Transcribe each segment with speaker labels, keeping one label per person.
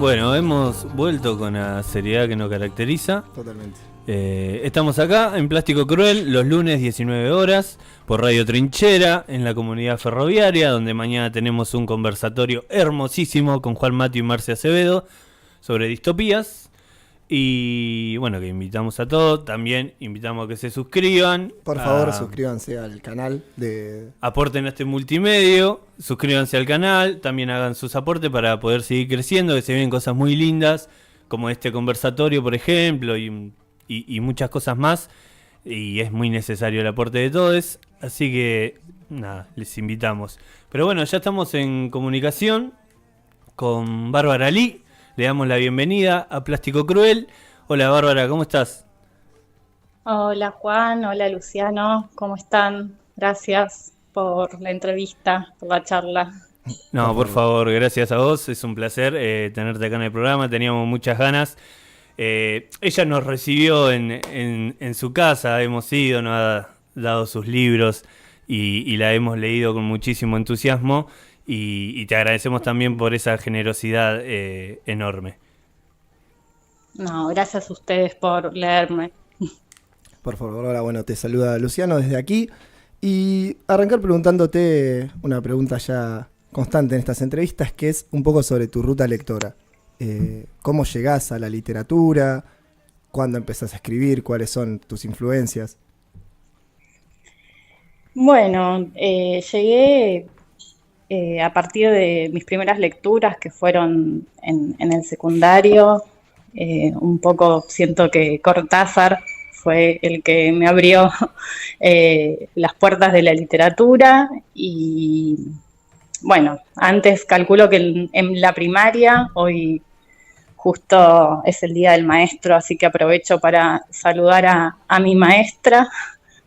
Speaker 1: Bueno, hemos vuelto con la seriedad que nos caracteriza.
Speaker 2: Totalmente.
Speaker 1: Estamos acá en Plástico Cruel los lunes 19 horas por Radio Trinchera en la comunidad ferroviaria, donde mañana tenemos un conversatorio hermosísimo con Juan Matio y Marcia Acevedo sobre distopías. Y bueno, que invitamos a todos. También invitamos a que se suscriban.
Speaker 2: Por favor, suscríbanse al canal de...
Speaker 1: Aporten a este multimedio, suscríbanse al canal, también hagan sus aportes para poder seguir creciendo, que se vienen cosas muy lindas, como este conversatorio, por ejemplo, y muchas cosas más. Y es muy necesario el aporte de todos. Así que, nada, les invitamos. Pero bueno, ya estamos en comunicación con Bárbara Lee. Le damos la bienvenida a Plástico Cruel. Hola Bárbara, ¿cómo estás?
Speaker 3: Hola Juan, hola Luciano, ¿cómo están? Gracias por la entrevista, por la charla.
Speaker 1: No, por favor, gracias a vos, es un placer tenerte acá en el programa, teníamos muchas ganas. Ella nos recibió en su casa, hemos ido, nos ha dado sus libros y la hemos leído con muchísimo entusiasmo y te agradecemos también por esa generosidad enorme.
Speaker 3: No, gracias a ustedes por leerme.
Speaker 2: Por favor, ahora bueno, te saluda Luciano desde aquí y arrancar preguntándote una pregunta ya constante en estas entrevistas, que es un poco sobre tu ruta lectora. ¿Cómo llegás a la literatura? ¿Cuándo empezás a escribir? ¿Cuáles son tus influencias?
Speaker 3: Bueno, llegué a partir de mis primeras lecturas que fueron en el secundario. Un poco siento que Cortázar fue el que me abrió las puertas de la literatura y bueno, antes calculo que en la primaria, hoy justo es el Día del Maestro, así que aprovecho para saludar a mi maestra,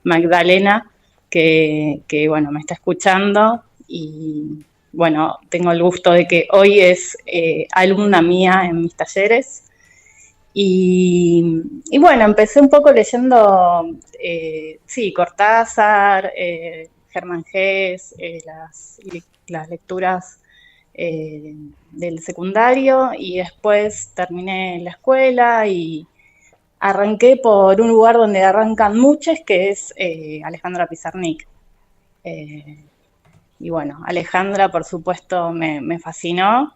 Speaker 3: Magdalena, que bueno, me está escuchando y bueno, tengo el gusto de que hoy es alumna mía en mis talleres. Y bueno, empecé un poco leyendo, sí, Cortázar, Germán Gess, las lecturas del secundario y después terminé la escuela y arranqué por un lugar donde arrancan muchos, que es Alejandra Pizarnik. Y bueno, Alejandra por supuesto me fascinó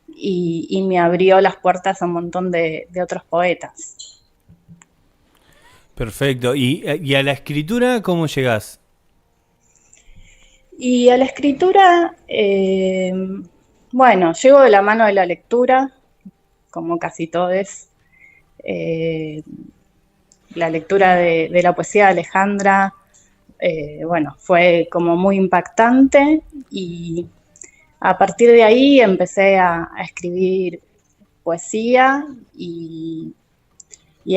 Speaker 3: y me abrió las puertas a un montón de otros poetas.
Speaker 1: Perfecto. ¿Y a la escritura cómo llegás?
Speaker 3: Y a la escritura, bueno, llego de la mano de la lectura, como casi todos. La lectura de la poesía de Alejandra, bueno, fue como muy impactante y a partir de ahí empecé a escribir poesía y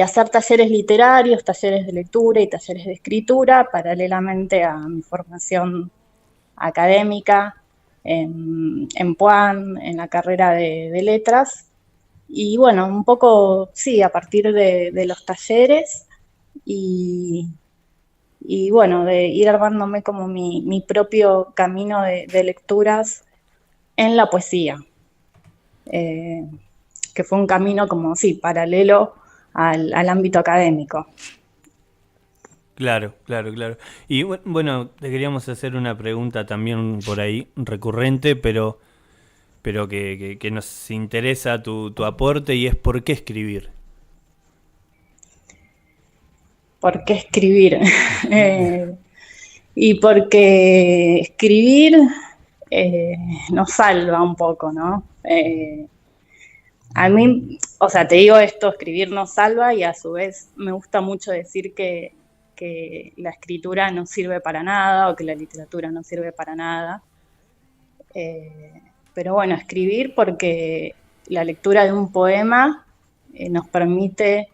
Speaker 3: hacer talleres literarios, talleres de lectura y talleres de escritura paralelamente a mi formación académica en PUAN, en la carrera de letras. Y bueno, un poco, sí, a partir de los talleres y bueno, de ir armándome como mi propio camino de lecturas en la poesía, que fue un camino como, sí, paralelo al ámbito académico.
Speaker 1: Claro. Y bueno, te queríamos hacer una pregunta también por ahí recurrente, pero que nos interesa tu aporte y es ¿por qué escribir?
Speaker 3: ¿Por qué escribir? Y porque escribir nos salva un poco, ¿no? A mí, o sea, te digo esto, escribir nos salva y a su vez me gusta mucho decir que la escritura no sirve para nada o que la literatura no sirve para nada. Pero bueno, escribir porque la lectura de un poema nos permite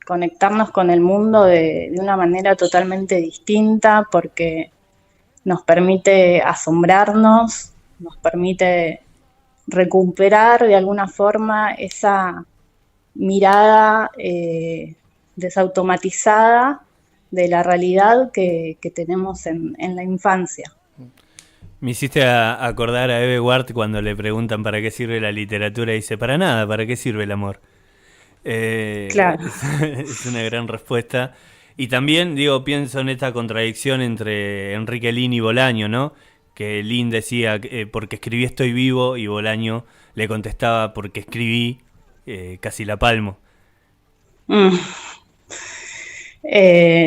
Speaker 3: conectarnos con el mundo de una manera totalmente distinta, porque nos permite asombrarnos, nos permite recuperar de alguna forma esa mirada desautomatizada de la realidad que tenemos en la infancia.
Speaker 1: Me hiciste acordar a Eve Ward cuando le preguntan para qué sirve la literatura y dice, para nada, ¿para qué sirve el amor?
Speaker 3: Claro.
Speaker 1: Es una gran respuesta. Y también, digo, pienso en esta contradicción entre Enrique Lin y Bolaño, ¿no? Que Lin decía, porque escribí estoy vivo, y Bolaño le contestaba, porque escribí, casi la palmo.
Speaker 3: Mm.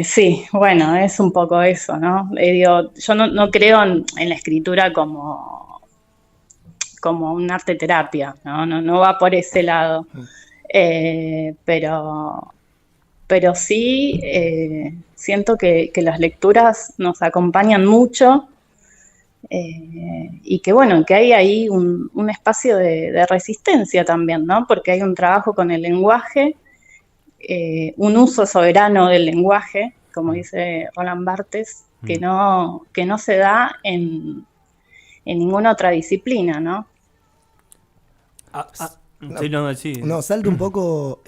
Speaker 3: Sí, bueno, es un poco eso, ¿no? Digo, yo no creo en la escritura como un arte terapia, ¿no? No va por ese lado. Pero sí siento que las lecturas nos acompañan mucho y que bueno, que hay ahí un espacio de resistencia también, ¿no? Porque hay un trabajo con el lenguaje, un uso soberano del lenguaje, como dice Roland Barthes, que no se da en ninguna otra disciplina, ¿no?
Speaker 1: Sí, no, sí.
Speaker 2: No, salto un poco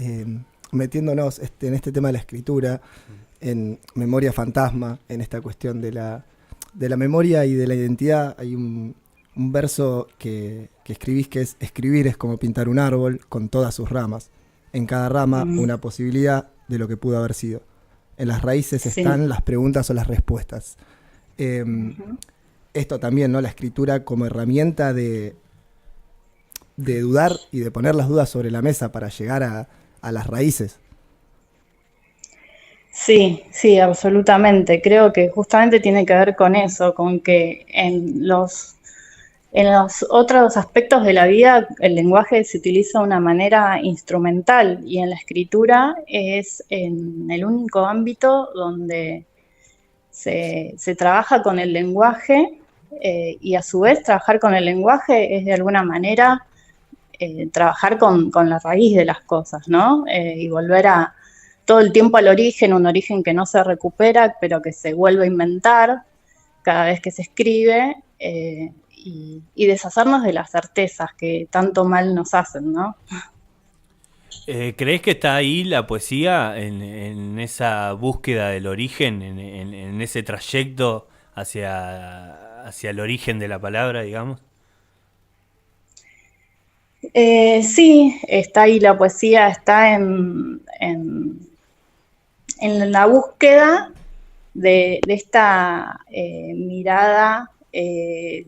Speaker 2: metiéndonos en este tema de la escritura, en Memoria Fantasma, en esta cuestión de la memoria y de la identidad. Hay un verso que escribís que es: escribir es como pintar un árbol con todas sus ramas. En cada rama una posibilidad de lo que pudo haber sido. En las raíces están las preguntas o las respuestas. Esto también, ¿no? La escritura como herramienta de dudar y de poner las dudas sobre la mesa para llegar a las raíces.
Speaker 3: Sí, absolutamente. Creo que justamente tiene que ver con eso, con que en los otros aspectos de la vida el lenguaje se utiliza de una manera instrumental y en la escritura es en el único ámbito donde se trabaja con el lenguaje y a su vez trabajar con el lenguaje es de alguna manera trabajar con la raíz de las cosas, ¿no? Y volver todo el tiempo al origen, un origen que no se recupera, pero que se vuelve a inventar cada vez que se escribe, y deshacernos de las certezas que tanto mal nos hacen, ¿no?
Speaker 1: ¿Crees que está ahí la poesía en esa búsqueda del origen, en ese trayecto hacia el origen de la palabra, digamos?
Speaker 3: Sí, está ahí la poesía, está en la búsqueda de esta mirada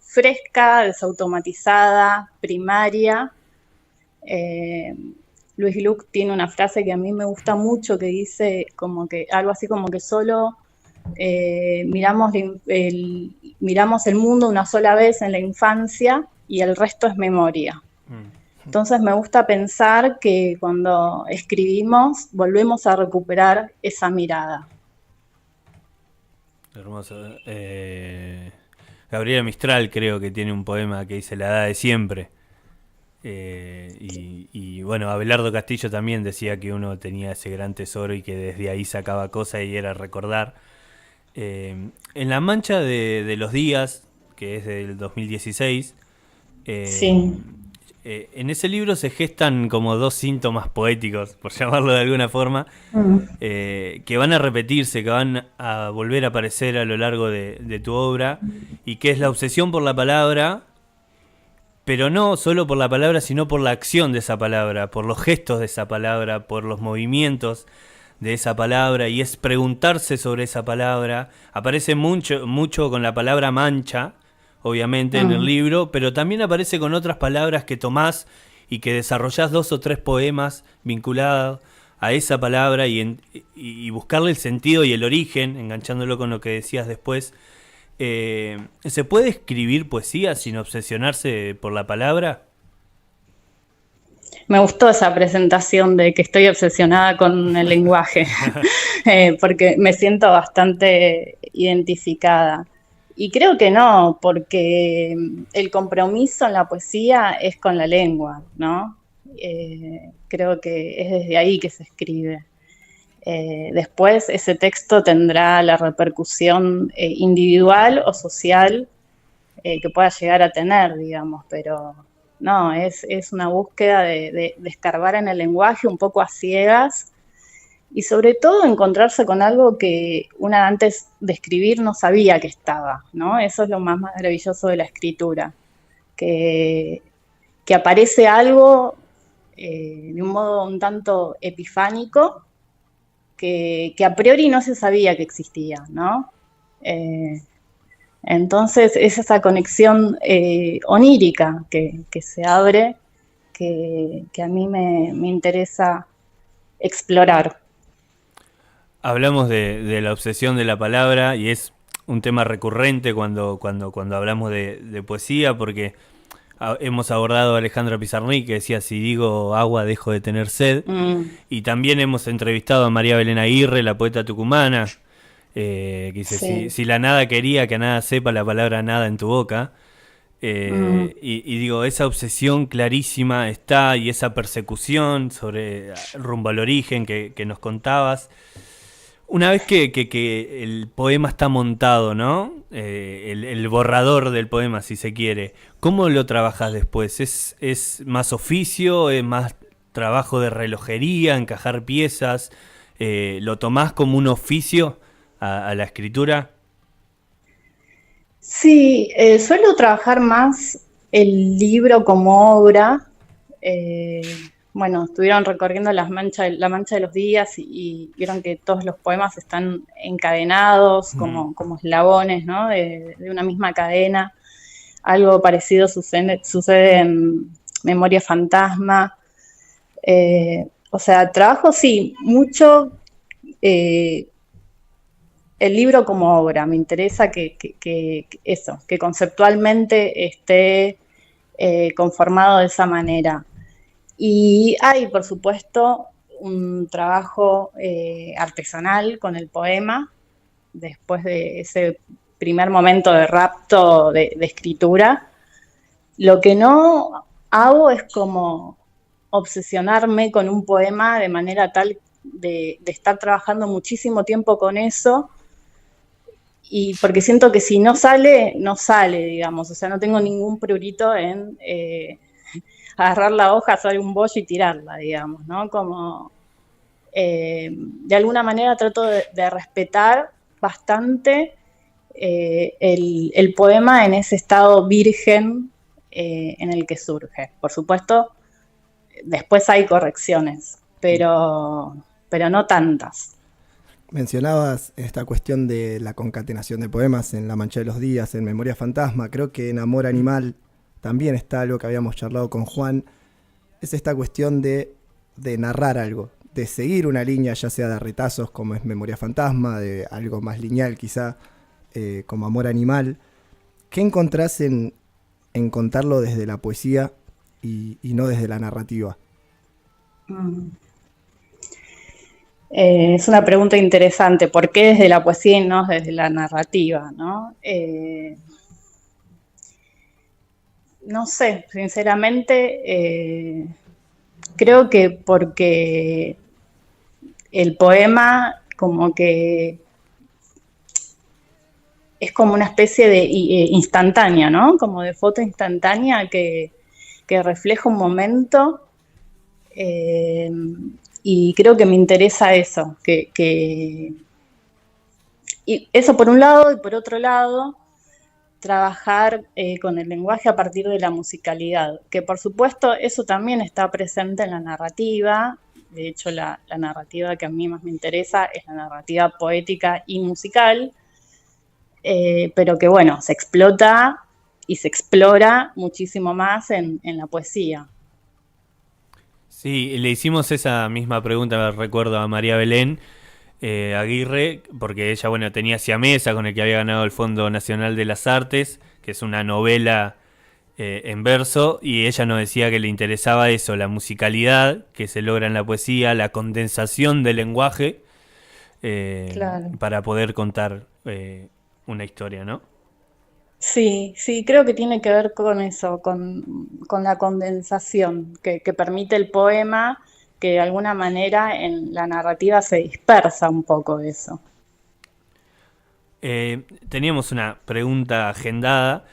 Speaker 3: fresca, desautomatizada, primaria. Luis Gluck tiene una frase que a mí me gusta mucho que dice como que algo así como que solo miramos el mundo una sola vez en la infancia y el resto es memoria. Entonces me gusta pensar que cuando escribimos volvemos a recuperar esa mirada.
Speaker 1: Hermoso. Gabriela Mistral creo que tiene un poema que dice la edad de siempre. Y bueno, Abelardo Castillo también decía que uno tenía ese gran tesoro y que desde ahí sacaba cosas y era recordar. En La Mancha de los Días, que es del 2016,
Speaker 3: Sí.
Speaker 1: En ese libro se gestan como dos síntomas poéticos, por llamarlo de alguna forma, que van a repetirse, que van a volver a aparecer a lo largo de tu obra, y que es la obsesión por la palabra, pero no solo por la palabra, sino por la acción de esa palabra, por los gestos de esa palabra, por los movimientos de esa palabra, y es preguntarse sobre esa palabra. Aparece mucho con la palabra mancha, obviamente, en el libro, pero también aparece con otras palabras que tomás y que desarrollás 2 o 3 poemas vinculados a esa palabra y buscarle el sentido y el origen, enganchándolo con lo que decías después. ¿Se puede escribir poesía sin obsesionarse por la palabra?
Speaker 3: Me gustó esa presentación de que estoy obsesionada con el lenguaje, porque me siento bastante identificada. Y creo que no, porque el compromiso en la poesía es con la lengua, ¿no? Creo que es desde ahí que se escribe. Después ese texto tendrá la repercusión individual o social que pueda llegar a tener, digamos, pero no, es una búsqueda de escarbar en el lenguaje un poco a ciegas y sobre todo encontrarse con algo que una antes de escribir no sabía que estaba, ¿no? Eso es lo más maravilloso de la escritura, que, que aparece algo de un modo un tanto epifánico que a priori no se sabía que existía, ¿no? Eh, entonces es esa conexión onírica que se abre que a mí me interesa explorar.
Speaker 1: Hablamos de la obsesión de la palabra y es un tema recurrente cuando hablamos de poesía, porque hemos abordado a Alejandra Pizarnik, que decía: si digo agua dejo de tener sed. Y también hemos entrevistado a María Belén Aguirre, la poeta tucumana, que dice:
Speaker 3: Sí.
Speaker 1: si la nada quería que nada sepa la palabra nada en tu boca. Y digo, esa obsesión clarísima está, y esa persecución sobre rumbo al origen que nos contabas. Una vez que el poema está montado, ¿no? El borrador del poema, si se quiere, ¿cómo lo trabajas después? ¿Es más oficio? ¿Es más trabajo de relojería, encajar piezas? ¿Lo tomás como un oficio a la escritura?
Speaker 3: Sí, suelo trabajar más el libro como obra. Eh, bueno, estuvieron recorriendo la mancha de los días y vieron que todos los poemas están encadenados como eslabones, ¿no? De una misma cadena. Algo parecido sucede en Memoria Fantasma. O sea, trabajo sí, mucho el libro como obra. Me interesa que eso, que conceptualmente esté conformado de esa manera. Y hay, por supuesto, un trabajo artesanal con el poema, después de ese primer momento de rapto de escritura. Lo que no hago es como obsesionarme con un poema de manera tal de estar trabajando muchísimo tiempo con eso, y porque siento que si no sale, no sale, digamos. O sea, no tengo ningún prurito en agarrar la hoja, hacer un bollo y tirarla, digamos, ¿no? Como de alguna manera trato de respetar bastante el poema en ese estado virgen en el que surge. Por supuesto, después hay correcciones, pero no tantas.
Speaker 2: Mencionabas esta cuestión de la concatenación de poemas en La Mancha de los Días, en Memoria Fantasma. Creo que en Amor Animal también está algo que habíamos charlado con Juan. Es esta cuestión de narrar algo, de seguir una línea, ya sea de retazos como es Memoria Fantasma, de algo más lineal quizá, como Amor Animal. ¿Qué encontrás en contarlo desde la poesía y no desde la narrativa?
Speaker 3: Es una pregunta interesante. ¿Por qué desde la poesía y no desde la narrativa, no? No sé, sinceramente, creo que porque el poema como que es como una especie de instantánea, ¿no? Como de foto instantánea que refleja un momento. Eh, y creo que me interesa eso, y eso por un lado, y por otro lado, trabajar con el lenguaje a partir de la musicalidad, que por supuesto eso también está presente en la narrativa. De hecho, la narrativa que a mí más me interesa es la narrativa poética y musical, pero que bueno, se explota y se explora muchísimo más en la poesía.
Speaker 1: Sí, le hicimos esa misma pregunta, recuerdo, a María Belén Aguirre, porque ella, bueno, tenía Siamesa, con el que había ganado el Fondo Nacional de las Artes, que es una novela en verso, y ella nos decía que le interesaba eso, la musicalidad que se logra en la poesía, la condensación del lenguaje,
Speaker 3: Claro.
Speaker 1: para poder contar una historia, ¿no?
Speaker 3: Sí, sí, creo que tiene que ver con eso, con la condensación que permite el poema, que de alguna manera en la narrativa se dispersa un poco eso.
Speaker 1: Teníamos una pregunta agendada,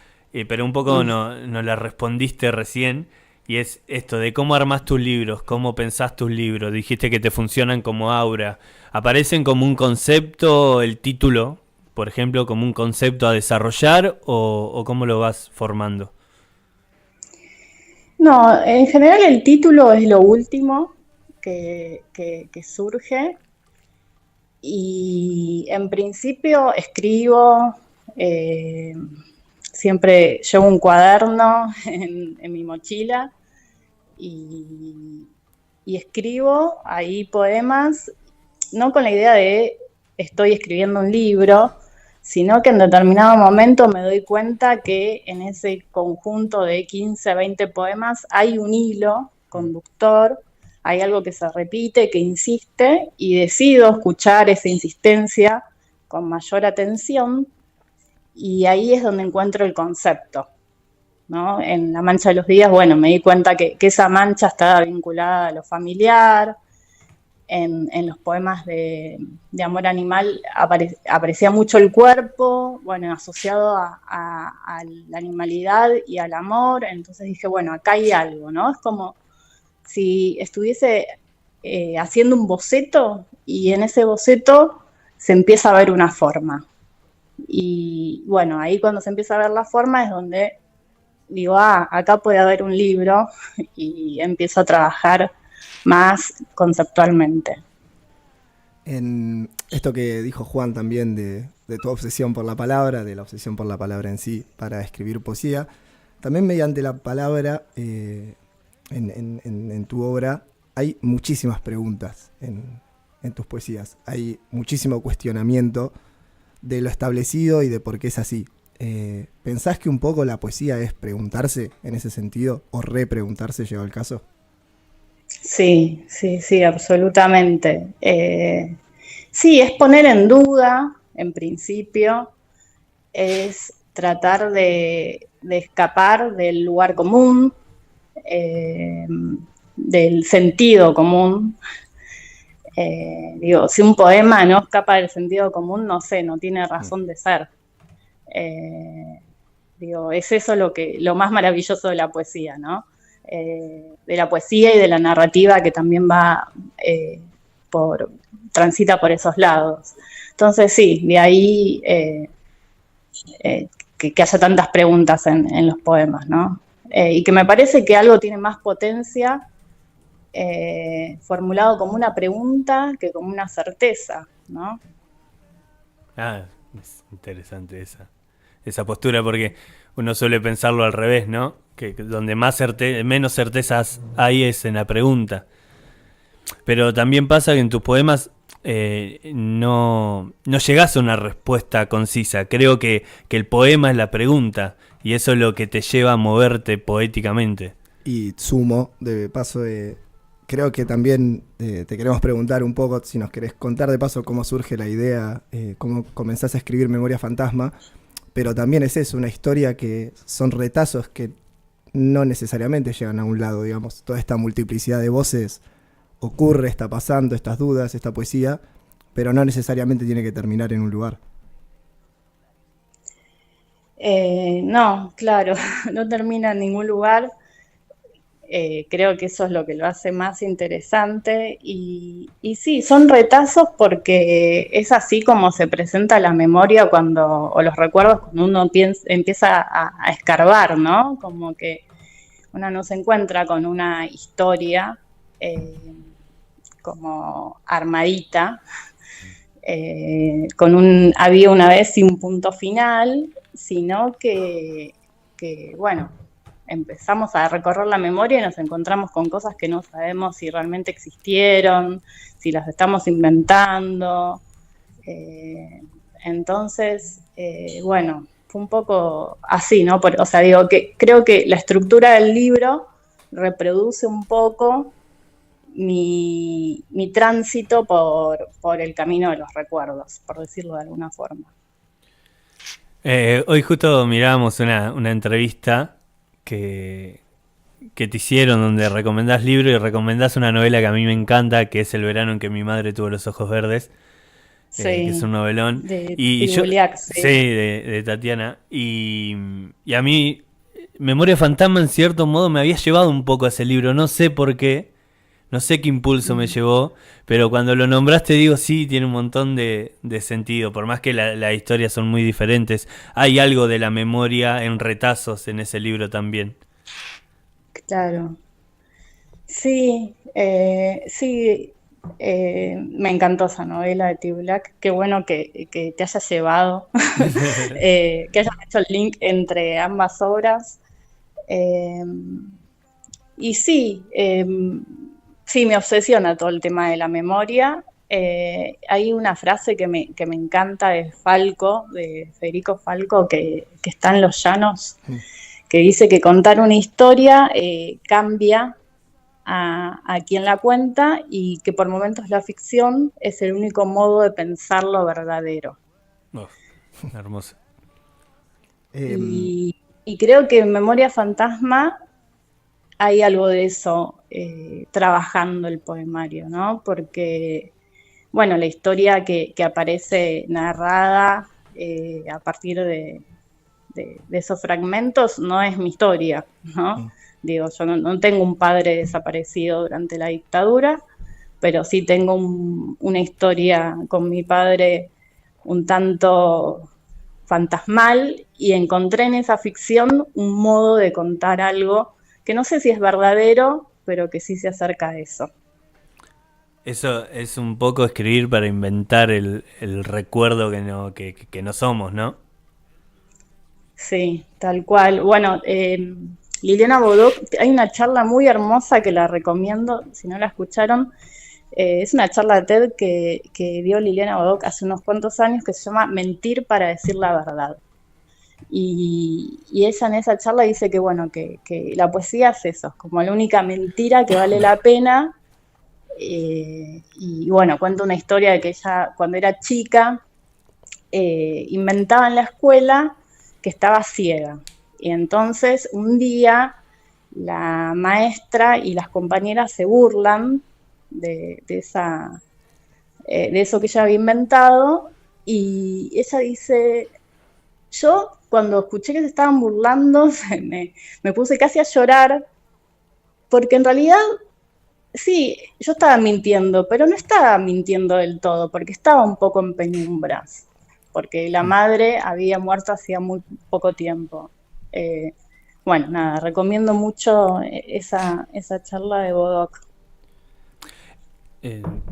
Speaker 1: pero un poco
Speaker 3: Mm.
Speaker 1: no la respondiste recién, Y es esto de cómo armás tus libros, cómo pensás tus libros. Dijiste que te funcionan como aura. ¿Aparecen como un concepto, el título, por ejemplo, como un concepto a desarrollar o cómo lo vas formando?
Speaker 3: No, en general el título es lo último que surge y en principio escribo, eh, siempre llevo un cuaderno en mi mochila y, y escribo ahí poemas, no con la idea de estoy escribiendo un libro, sino que en determinado momento me doy cuenta que en ese conjunto de 15, 20 poemas hay un hilo conductor, hay algo que se repite, que insiste, y decido escuchar esa insistencia con mayor atención, y ahí es donde encuentro el concepto, ¿no? En La Mancha de los Días, bueno, me di cuenta que esa mancha estaba vinculada a lo familiar. En los poemas de Amor Animal aparecía mucho el cuerpo, bueno, asociado a la animalidad y al amor. Entonces dije, bueno, acá hay algo, ¿no? Es como si estuviese haciendo un boceto y en ese boceto se empieza a ver una forma. Y bueno, ahí cuando se empieza a ver la forma es donde digo, acá puede haber un libro y empiezo a trabajar más conceptualmente.
Speaker 2: En esto que dijo Juan también de tu obsesión por la palabra, de la obsesión por la palabra en sí para escribir poesía, también mediante la palabra en tu obra hay muchísimas preguntas en tus poesías, hay muchísimo cuestionamiento de lo establecido y de por qué es así. ¿Pensás que un poco la poesía es preguntarse en ese sentido o repreguntarse, llegado el caso?
Speaker 3: Sí, sí, sí, absolutamente. Sí, es poner en duda, en principio, es tratar de escapar del lugar común, eh, del sentido común. Digo, si un poema no escapa del sentido común, no sé, no tiene razón de ser. Eh, Digo, es eso lo más maravilloso de la poesía, ¿no? De la poesía y de la narrativa que también va transita por esos lados. Entonces sí, de ahí que haya tantas preguntas en los poemas, ¿no? Y que me parece que algo tiene más potencia formulado como una pregunta que como una certeza, ¿no?
Speaker 1: Ah, es interesante esa postura porque uno suele pensarlo al revés, ¿no? Que donde menos certezas hay es en la pregunta. Pero también pasa que en tus poemas no llegas a una respuesta concisa. Creo que el poema es la pregunta y eso es lo que te lleva a moverte poéticamente.
Speaker 2: Y sumo, de paso, creo que también te queremos preguntar un poco, si nos querés contar de paso cómo surge la idea, cómo comenzás a escribir Memoria Fantasma, pero también es eso, una historia que son retazos que no necesariamente llegan a un lado, digamos. Toda esta multiplicidad de voces ocurre, está pasando, estas dudas, esta poesía, pero no necesariamente tiene que terminar en un lugar.
Speaker 3: No, claro, no termina en ningún lugar. Creo que eso es lo que lo hace más interesante y sí, son retazos porque es así como se presenta la memoria o los recuerdos cuando uno empieza a escarbar, ¿no? Como que uno no se encuentra con una historia como armadita, había una vez y un punto final, sino bueno, empezamos a recorrer la memoria y nos encontramos con cosas que no sabemos si realmente existieron, si las estamos inventando. Entonces, bueno, fue un poco así, ¿no? O sea, digo que creo que la estructura del libro reproduce un poco mi tránsito por el camino de los recuerdos, por decirlo de alguna forma.
Speaker 1: Hoy justo mirábamos una entrevista que te hicieron donde recomendás libros y recomendás una novela que a mí me encanta, que es El verano en que mi madre tuvo los ojos verdes,
Speaker 3: Sí,
Speaker 1: que es un novelón.
Speaker 3: de
Speaker 1: Y yo,
Speaker 3: Tibuliac,
Speaker 1: sí, de Tatiana. Y a mí Memoria Fantasma en cierto modo me había llevado un poco a ese libro, no sé por qué, no sé qué impulso me llevó, pero cuando lo nombraste digo sí, tiene un montón de sentido, por más que las historias son muy diferentes, hay algo de la memoria en retazos en ese libro también.
Speaker 3: Claro. Sí, sí, me encantó esa novela de T. Black. Qué bueno que te hayas llevado, que hayas hecho el link entre ambas obras. Eh, y sí, sí, me obsesiona todo el tema de la memoria. Hay una frase que me encanta de Falco, de Federico Falco, que está en Los Llanos, que dice que contar una historia cambia a quien la cuenta y que por momentos la ficción es el único modo de pensar lo verdadero.
Speaker 1: Uf, hermoso.
Speaker 3: Y creo que en Memoria Fantasma hay algo de eso trabajando el poemario, ¿no? Porque, bueno, la historia que aparece narrada a partir de esos fragmentos no es mi historia, ¿no? Digo, yo no tengo un padre desaparecido durante la dictadura, pero sí tengo una historia con mi padre un tanto fantasmal y encontré en esa ficción un modo de contar algo que no sé si es verdadero, pero que sí se acerca a eso.
Speaker 1: Eso es un poco escribir para inventar el recuerdo que no somos, ¿no?
Speaker 3: Sí, tal cual. Bueno, Liliana Bodoc, hay una charla muy hermosa que la recomiendo, si no la escucharon. Es una charla de TED que dio Liliana Bodoc hace unos cuantos años que se llama Mentir para decir la verdad. Y ella en esa charla dice que, bueno, que la poesía es eso, es como la única mentira que vale la pena. Y bueno, cuenta una historia de que ella, cuando era chica, inventaba en la escuela que estaba ciega. Y entonces un día la maestra y las compañeras se burlan de eso que ella había inventado y ella dice, yo cuando escuché que se estaban burlando me puse casi a llorar porque en realidad sí, yo estaba mintiendo, pero no estaba mintiendo del todo porque estaba un poco en penumbras porque la madre había muerto hacía muy poco tiempo. Bueno, nada, recomiendo mucho esa charla de Bodoc.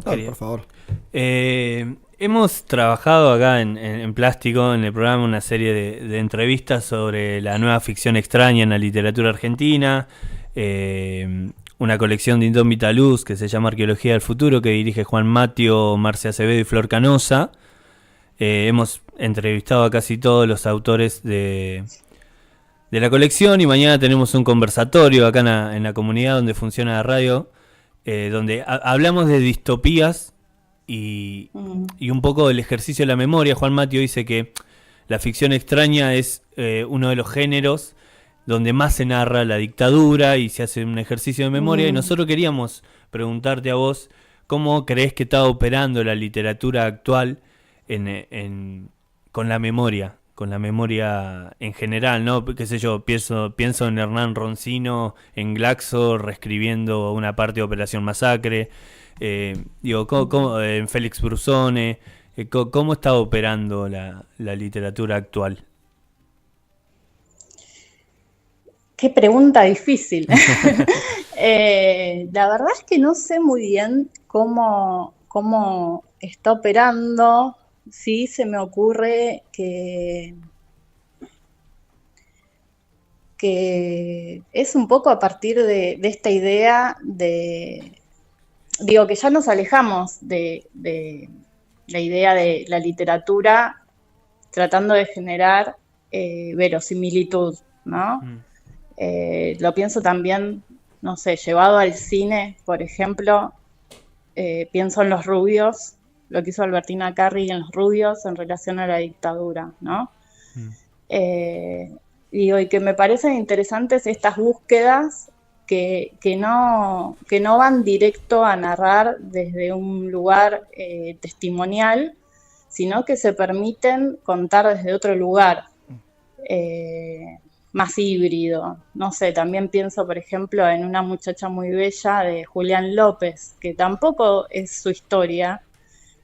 Speaker 2: Por favor.
Speaker 1: Hemos trabajado acá en Plástico, en el programa, una serie de entrevistas sobre la nueva ficción extraña en la literatura argentina, una colección de Indómita Luz que se llama Arqueología del Futuro, que dirige Juan Matio, Marcia Acevedo y Flor Canosa. Hemos entrevistado a casi todos los autores de la colección y mañana tenemos un conversatorio acá en la comunidad donde funciona la radio, donde hablamos de distopías y un poco del ejercicio de la memoria. Juan Matio dice que la ficción extraña es uno de los géneros donde más se narra la dictadura y se hace un ejercicio de memoria, y nosotros queríamos preguntarte a vos cómo crees que está operando la literatura actual con la memoria en general, ¿no? Qué sé yo, pienso en Hernán Roncino, en Glaxo, reescribiendo una parte de Operación Masacre, en Félix Brusone, ¿cómo está operando la literatura actual?
Speaker 3: Qué pregunta difícil. La verdad es que no sé muy bien cómo está operando. Sí, se me ocurre que es un poco a partir de esta idea digo, que ya nos alejamos de la idea de la literatura tratando de generar verosimilitud, ¿no? Lo pienso también, no sé, llevado al cine, por ejemplo, pienso en Los Rubios, lo que hizo Albertina Carri en Los Rubios en relación a la dictadura, ¿no? Digo, y que me parecen interesantes estas búsquedas que no van directo a narrar desde un lugar testimonial, sino que se permiten contar desde otro lugar. más híbrido. No sé, también pienso, por ejemplo, en Una muchacha muy bella de Julián López, que tampoco es su historia,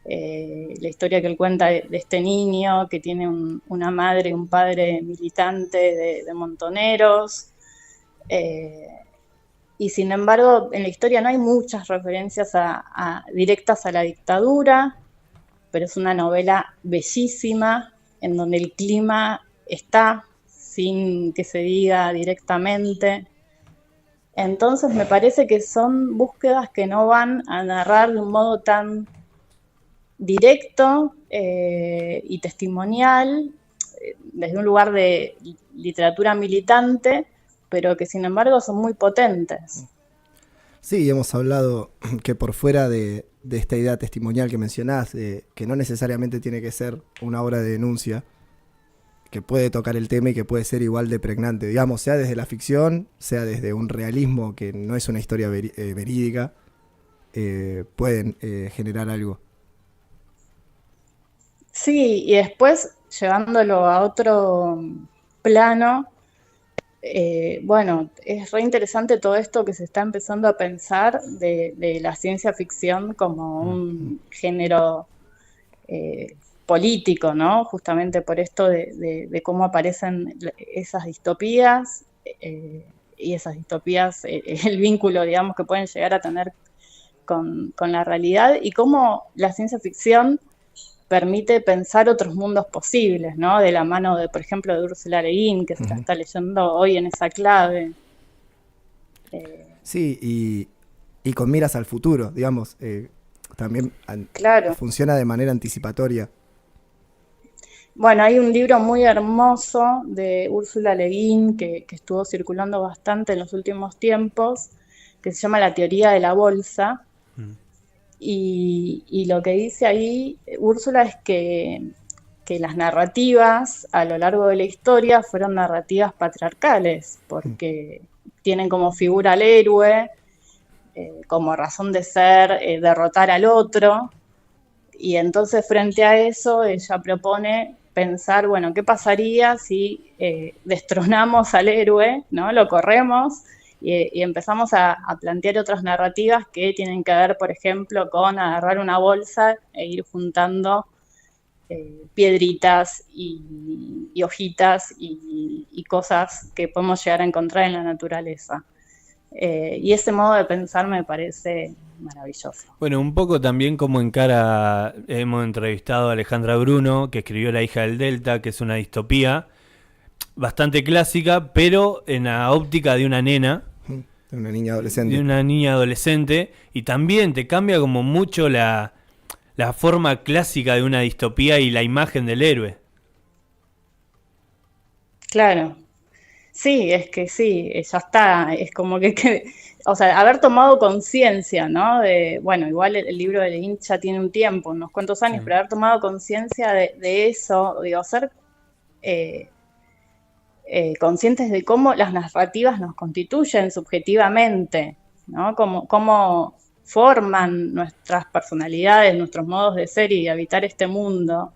Speaker 3: la historia que él cuenta de este niño que tiene una madre y un padre militante de Montoneros. Y sin embargo, en la historia no hay muchas referencias directas a la dictadura, pero es una novela bellísima, en donde el clima está sin que se diga directamente. Entonces me parece que son búsquedas que no van a narrar de un modo tan directo y testimonial, desde un lugar de literatura militante, pero que sin embargo son muy potentes.
Speaker 2: Sí, hemos hablado que por fuera de esta idea testimonial que mencionás, que no necesariamente tiene que ser una obra de denuncia, que puede tocar el tema y que puede ser igual de pregnante, digamos, sea desde la ficción, sea desde un realismo que no es una historia verídica, pueden generar algo.
Speaker 3: Sí, y después, llevándolo a otro plano, bueno, es re interesante todo esto que se está empezando a pensar de la ciencia ficción como un género político, ¿no? Justamente por esto de cómo aparecen esas distopías y esas distopías, el vínculo, digamos, que pueden llegar a tener con la realidad y cómo la ciencia ficción permite pensar otros mundos posibles, ¿no? De la mano de, por ejemplo, de Úrsula Le Guin, que se la está leyendo hoy en esa clave.
Speaker 2: Sí, y con miras al futuro, digamos, también
Speaker 3: claro.
Speaker 2: Funciona de manera anticipatoria.
Speaker 3: Bueno, hay un libro muy hermoso de Úrsula Le Guin que estuvo circulando bastante en los últimos tiempos, que se llama La teoría de la bolsa. Y lo que dice ahí Úrsula es que las narrativas a lo largo de la historia fueron narrativas patriarcales, porque tienen como figura al héroe, como razón de ser, derrotar al otro, y entonces frente a eso ella propone pensar, bueno, ¿qué pasaría si destronamos al héroe, ¿no? Lo corremos y empezamos a plantear otras narrativas que tienen que ver, por ejemplo, con agarrar una bolsa e ir juntando piedritas y hojitas y cosas que podemos llegar a encontrar en la naturaleza. Y ese modo de pensar me parece maravilloso.
Speaker 1: Bueno, un poco también como encara, hemos entrevistado a Alejandra Bruno, que escribió La hija del Delta, que es una distopía bastante clásica, pero en la óptica de una nena.
Speaker 2: De una niña adolescente.
Speaker 1: De una niña adolescente, y también te cambia como mucho la forma clásica de una distopía y la imagen del héroe.
Speaker 3: Claro. Sí, es que sí, ya está, es como que o sea, haber tomado conciencia, ¿no? Bueno, igual el libro de Le Guin ya tiene un tiempo, unos cuantos años, sí. Pero haber tomado conciencia de eso, digo, ser conscientes de cómo las narrativas nos constituyen subjetivamente, ¿no? Cómo forman nuestras personalidades, nuestros modos de ser y de habitar este mundo,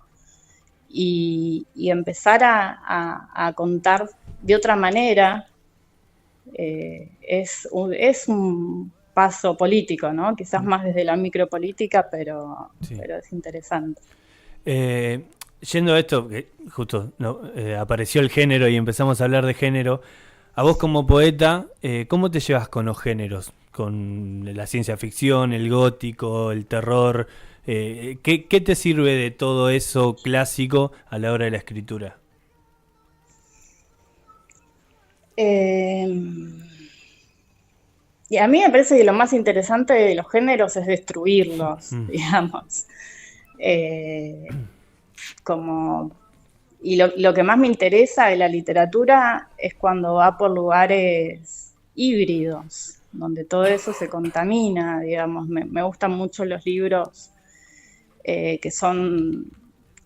Speaker 3: y empezar a contar de otra manera, es un paso político, ¿no? Quizás más desde la micropolítica, pero es interesante.
Speaker 1: Yendo a esto, que justo apareció el género y empezamos a hablar de género, a vos como poeta, ¿cómo te llevas con los géneros? Con la ciencia ficción, el gótico, el terror, ¿qué te sirve de todo eso clásico a la hora de la escritura?
Speaker 3: Y a mí me parece que lo más interesante de los géneros es destruirlos, digamos. Y lo que más me interesa de la literatura es cuando va por lugares híbridos, donde todo eso se contamina, digamos. Me gustan mucho los libros que son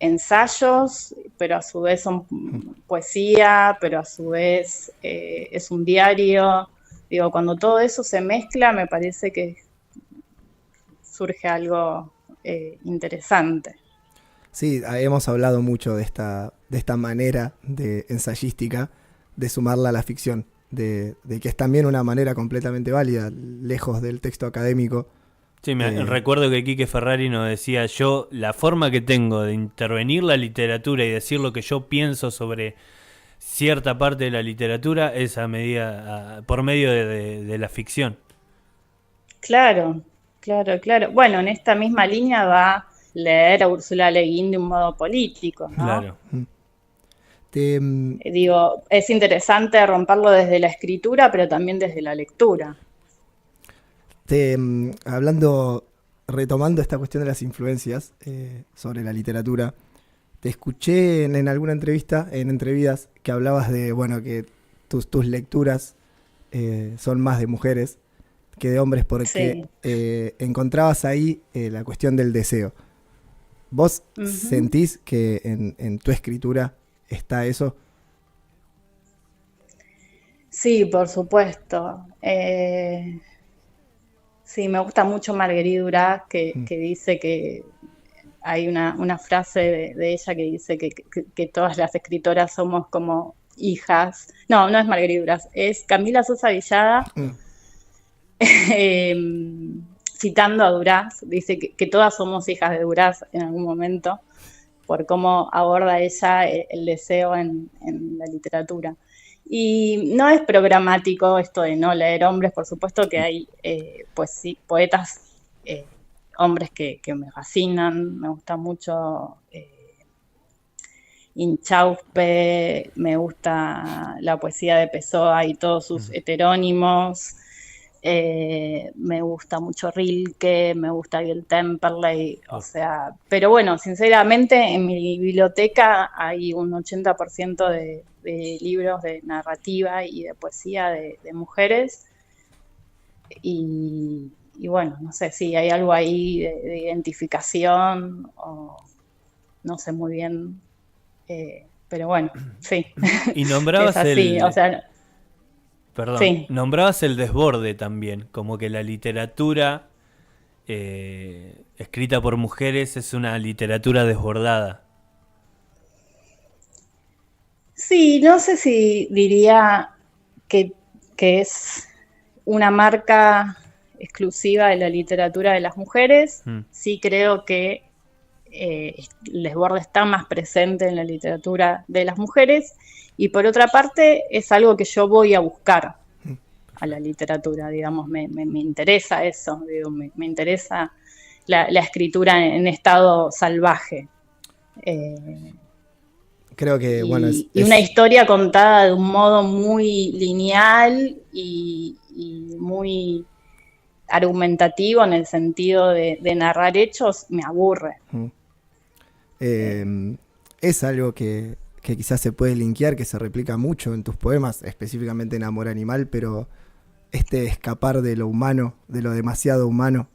Speaker 3: ensayos, pero a su vez son poesía, pero a su vez es un diario. Digo, cuando todo eso se mezcla, me parece que surge algo interesante.
Speaker 2: Sí, hemos hablado mucho de esta manera de ensayística de sumarla a la ficción, de que es también una manera completamente válida, lejos del texto académico.
Speaker 1: Sí, recuerdo que Quique Ferrari nos decía, yo la forma que tengo de intervenir la literatura y decir lo que yo pienso sobre cierta parte de la literatura es por medio de la ficción.
Speaker 3: Claro, claro, claro. Bueno, en esta misma línea va leer a Úrsula Le Guin de un modo político, ¿no?
Speaker 1: Claro.
Speaker 3: Digo, es interesante romperlo desde la escritura, pero también desde la lectura.
Speaker 2: Retomando esta cuestión de las influencias sobre la literatura, te escuché en alguna entrevista, en Entrevidas, que hablabas de, bueno, que tus lecturas son más de mujeres que de hombres, porque encontrabas ahí la cuestión del deseo. ¿Vos sentís que en tu escritura está eso?
Speaker 3: Sí, por supuesto. Sí, me gusta mucho Marguerite Duras, que dice que hay una frase de ella que dice que todas las escritoras somos como hijas. No, no es Marguerite Duras, es Camila Sosa Villada, citando a Duras, dice que todas somos hijas de Duras en algún momento, por cómo aborda ella el deseo en la literatura. Y no es programático esto de no leer hombres, por supuesto que hay pues sí, poetas, hombres que me fascinan, me gusta mucho Inchauspe, me gusta la poesía de Pessoa y todos sus heterónimos, me gusta mucho Rilke, me gusta Bill Temperley, o sea, pero bueno, sinceramente en mi biblioteca hay un 80% de libros de narrativa y de poesía de mujeres y bueno, no sé si hay algo ahí de identificación o no sé muy bien, pero bueno, sí.
Speaker 1: Y nombrabas
Speaker 3: es así, o sea,
Speaker 1: perdón,
Speaker 3: sí.
Speaker 1: nombrabas el desborde también, como que la literatura escrita por mujeres es una literatura desbordada.
Speaker 3: Sí, no sé si diría que es una marca exclusiva de la literatura de las mujeres. Sí creo que el desborde está más presente en la literatura de las mujeres y por otra parte es algo que yo voy a buscar a la literatura, digamos, me interesa eso, digo, me interesa la escritura en estado salvaje.
Speaker 2: Creo que, bueno,
Speaker 3: y una historia contada de un modo muy lineal y muy argumentativo en el sentido de narrar hechos, me aburre.
Speaker 2: Es algo que quizás se puede linkear, que se replica mucho en tus poemas, específicamente en Amor Animal, pero escapar de lo humano, de lo demasiado humano,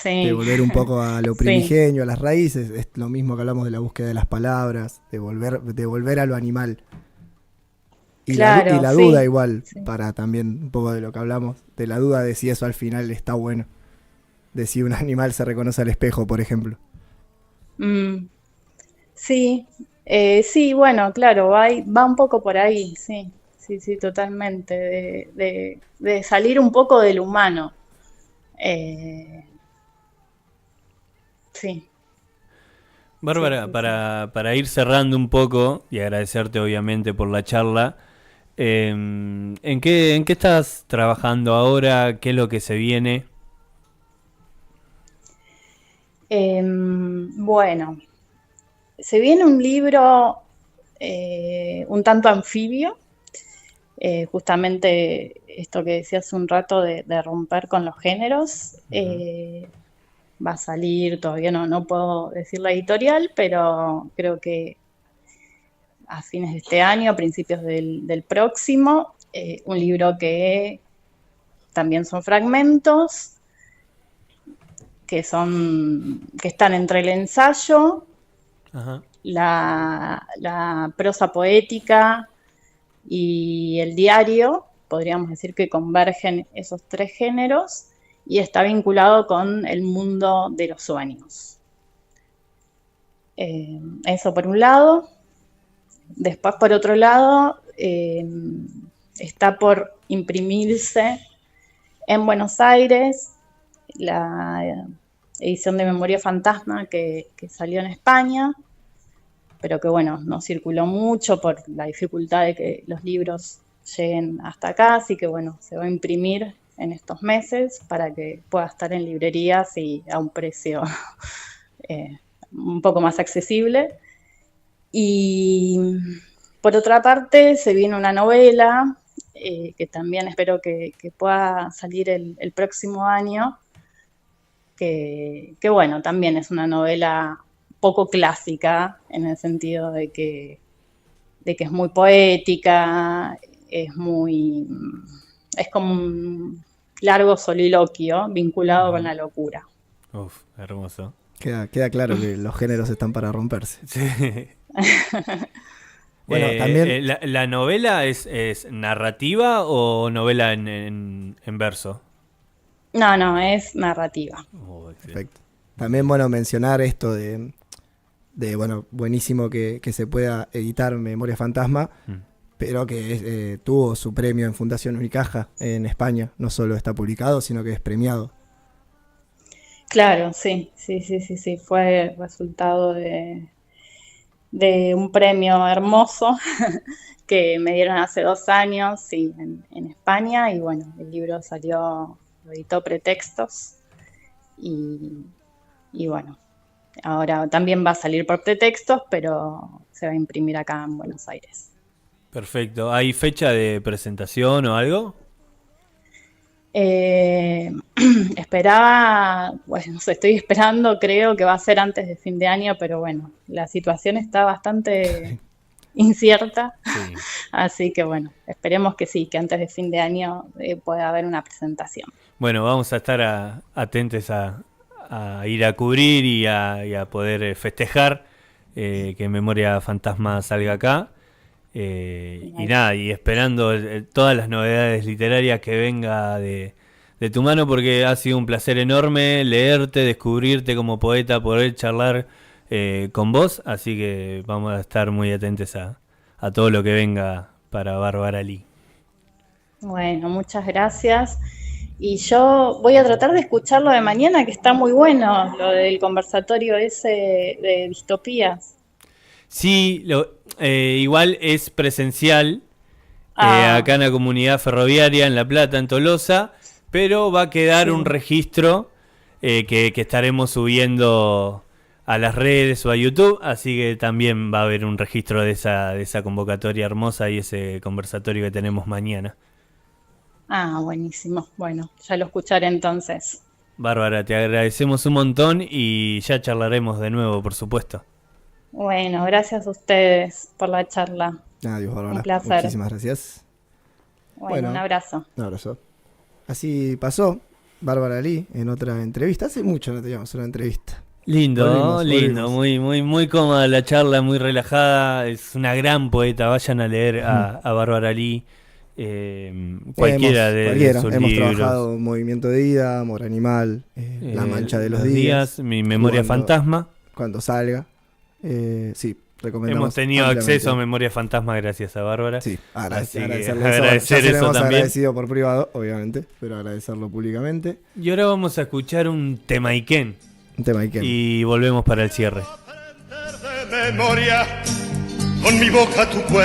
Speaker 2: de volver un poco a lo primigenio, a las raíces, es lo mismo que hablamos de la búsqueda de las palabras, de volver a lo animal. Y
Speaker 3: claro,
Speaker 2: la duda igual, para también un poco de lo que hablamos, de la duda de si eso al final está bueno, de si un animal se reconoce al espejo, por ejemplo.
Speaker 3: Sí, sí, bueno, claro, va un poco por ahí, sí, totalmente, de salir un poco del humano. Sí.
Speaker 1: Bárbara,
Speaker 3: Sí.
Speaker 1: para ir cerrando un poco y agradecerte obviamente por la charla, ¿en qué estás trabajando ahora? ¿Qué es lo que se viene?
Speaker 3: Bueno, se viene un libro un tanto anfibio, justamente esto que decía hace un rato de romper con los géneros. Va a salir, todavía no puedo decir la editorial, pero creo que a fines de este año, a principios del próximo, un libro que también son fragmentos, que están entre el ensayo, la prosa poética y el diario, podríamos decir que convergen esos tres géneros, y está vinculado con el mundo de los sueños. Eso por un lado. Después, por otro lado, está por imprimirse en Buenos Aires la edición de Memoria Fantasma que salió en España, pero que bueno, no circuló mucho por la dificultad de que los libros lleguen hasta acá, así que bueno, se va a imprimir en estos meses para que pueda estar en librerías y a un precio un poco más accesible. Y por otra parte, se viene una novela que también espero que pueda salir el próximo año, que bueno, también es una novela poco clásica, en el sentido de que es muy poética, es como un largo soliloquio vinculado con la locura.
Speaker 1: Uf, hermoso.
Speaker 2: Queda claro que los géneros están para romperse.
Speaker 1: Sí.
Speaker 2: Bueno, también...
Speaker 1: ¿La novela es narrativa o novela en verso?
Speaker 3: No, es narrativa.
Speaker 1: Oh,
Speaker 2: perfecto. También, bueno, mencionar esto de bueno, buenísimo que se pueda editar Memoria Fantasma, pero que tuvo su premio en Fundación Unicaja en España. No solo está publicado, sino que es premiado.
Speaker 3: Claro, sí. Fue resultado de un premio hermoso que me dieron hace 2 años en España, y bueno, el libro lo editó Pretextos, y bueno, ahora también va a salir por Pretextos, pero se va a imprimir acá en Buenos Aires.
Speaker 1: Perfecto. ¿Hay fecha de presentación o algo?
Speaker 3: Estoy esperando, creo que va a ser antes de fin de año, pero bueno, la situación está bastante incierta,
Speaker 1: Sí.
Speaker 3: Así que bueno, esperemos que sí, que antes de fin de año pueda haber una presentación.
Speaker 1: Bueno, vamos a estar atentos a ir a cubrir y a poder festejar que Memoria Fantasma salga acá. Y nada, y esperando todas las novedades literarias que venga de tu mano, porque ha sido un placer enorme leerte, descubrirte como poeta, poder charlar con vos, así que vamos a estar muy atentos a todo lo que venga para Bárbara Lee.
Speaker 3: Bueno, muchas gracias. Y yo voy a tratar de escucharlo de mañana, que está muy bueno, lo del conversatorio ese de distopías.
Speaker 1: Sí, igual es presencial acá en la comunidad ferroviaria en La Plata, en Tolosa, pero va a quedar un registro que estaremos subiendo a las redes o a YouTube, así que también va a haber un registro de esa convocatoria hermosa y ese conversatorio que tenemos mañana.
Speaker 3: Buenísimo. Bueno, ya lo escucharé entonces.
Speaker 1: Bárbara, te agradecemos un montón y ya charlaremos de nuevo, por supuesto.
Speaker 3: Bueno, gracias a ustedes por la charla.
Speaker 2: Adiós, Bárbara.
Speaker 3: Un placer.
Speaker 2: Muchísimas gracias.
Speaker 3: Bueno, un abrazo.
Speaker 2: Un abrazo. Así pasó Bárbara Lee en otra entrevista. Hace mucho no teníamos una entrevista.
Speaker 1: Lindo,
Speaker 2: Volvimos.
Speaker 1: muy cómoda la charla, muy relajada. Es una gran poeta. Vayan a leer a Bárbara Lee. Cualquiera de sus
Speaker 2: hemos
Speaker 1: libros.
Speaker 2: trabajado Movimiento de Ida, Amor Animal, La Mancha de los Días,
Speaker 1: Mi Memoria Fantasma.
Speaker 2: Cuando salga. Sí, recomendamos.
Speaker 1: Hemos tenido
Speaker 2: ampliamente.
Speaker 1: acceso a Memoria Fantasma gracias a Bárbara.
Speaker 2: Sí,
Speaker 1: Así que
Speaker 2: agradecerle
Speaker 1: agradecer
Speaker 2: ya
Speaker 1: eso
Speaker 2: hemos
Speaker 1: también.
Speaker 2: agradecido por privado, obviamente, pero agradecerlo públicamente.
Speaker 1: Y ahora vamos a escuchar un temaiken.
Speaker 2: Un tema Iken.
Speaker 1: Y volvemos para el cierre.
Speaker 4: De memoria, con mi boca tu cuerpo.